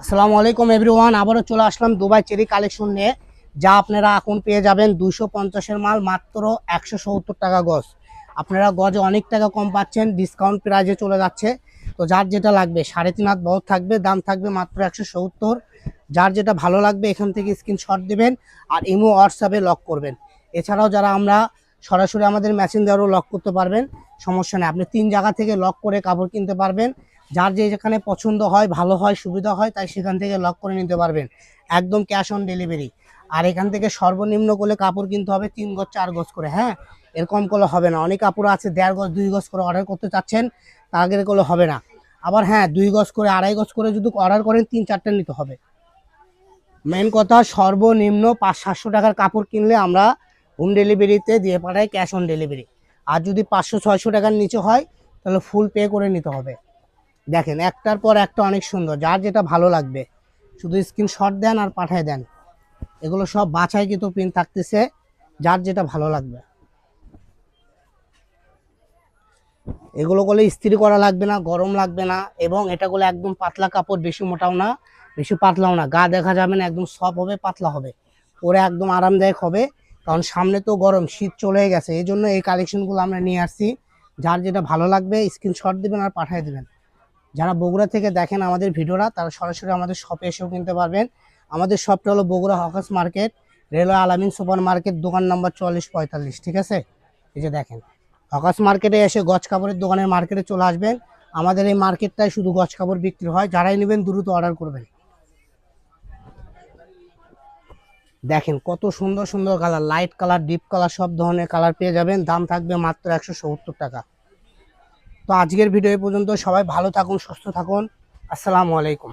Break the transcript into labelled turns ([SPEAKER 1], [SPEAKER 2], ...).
[SPEAKER 1] আসসালামু আলাইকুম এভরিওয়ান, আবারও চলে আসলাম দুবাই চেরি কালেকশন নিয়ে। যা আপনারা এখন পেয়ে যাবেন 250-এর মাল মাত্র 170 টাকা গজ। আপনারা গজে অনেক টাকা কম পাচ্ছেন, ডিসকাউন্ট প্রাইজে চলে যাচ্ছে। তো যার যেটা লাগবে 3.5 হাত বহর থাকবে, দাম থাকবে মাত্র 170। যার যেটা ভালো লাগবে এখান থেকে স্ক্রিনশট দিবেন আর ইমো হোয়াটসঅ্যাপে লক করবেন। এছাড়াও যারা আমরা সরাসরি আমাদের মেশিন দ্বারাও লক করতে পারবেন, সমস্যা নেই। আপনি 3 জায়গা থেকে লক করে কাপড় কিনতে পারবেন। যার যে যেখানে পছন্দ হয়, ভালো হয়, সুবিধা হয়, তাই সেখান থেকে লক করে নিতে পারবেন, একদম ক্যাশ অন ডেলিভারি। আর এখান থেকে সর্বনিম্ন করলে কাপড় কিনতে হবে 3 গজ 4 গজ করে। হ্যাঁ, এরকম করলে হবে না। অনেক কাপড় আছে 1.5 গজ 2 গজ করে অর্ডার করতে চাচ্ছেন, তা আগের করলে হবে না। আবার হ্যাঁ, 2 গজ করে 2.5 গজ করে যদি অর্ডার করেন 3-4টা নিতে হবে। মেন কথা, সর্বনিম্ন 500-700 টাকার কাপড় কিনলে আমরা হোম ডেলিভারিতে দিয়ে পাঠাই, ক্যাশ অন ডেলিভারি। আর যদি 500-600 টাকার নিচে হয় তাহলে ফুল পে করে নিতে হবে। দেখেন একটার পর একটা অনেক সুন্দর, যার যেটা ভালো লাগবে শুধু স্ক্রিনশট দেন আর পাঠিয়ে দেন। এগুলো সব বাছাই কিন্তু প্রিন্ট থাকতেছে, যার যেটা ভালো লাগবে। এগুলো করলে ইস্ত্রি করা লাগবে না, গরম লাগবে না, এবং এটা করলে একদম পাতলা কাপড়, বেশি মোটাও না বেশি পাতলাও না, গা দেখা যাবে না, একদম সফট হবে, পাতলা হবে, পরে একদম আরামদায়ক হবে। কারণ সামনে তো গরম, শীত চলে গেছে, এই জন্য এই কালেকশনগুলো আমরা নিয়ে আসছি। যার যেটা ভালো লাগবে স্ক্রিনশট দিবেন আর পাঠিয়ে দেবেন। যারা বগুড়া থেকে দেখেন আমাদের ভিডিওটা, তারা সরাসরি আমাদের শপে এসেও কিনতে পারবেন। আমাদের শপটা হলো বগুড়া হকার্স মার্কেট, রেলওয়ে আলামিন সুপার মার্কেট, দোকান নম্বর 4445। ঠিক আছে, এই যে দেখেন, হকার্স মার্কেটে এসে গজ কাপড়ের দোকানের মার্কেটে চলে আসবেন। আমাদের এই মার্কেটটায় শুধু গজ কাপড় বিক্রি হয়, যারাই নেবেন দ্রুত অর্ডার করবেন। দেখেন কত সুন্দর সুন্দর colour, light colour, deep colour, সব ধরনের কালার পেয়ে যাবেন। দাম থাকবে মাত্র 170 টাকা। তো আজকের ভিডিও এই পর্যন্ত। সবাই ভালো থাকুন, সুস্থ থাকুন। আসসালামু আলাইকুম।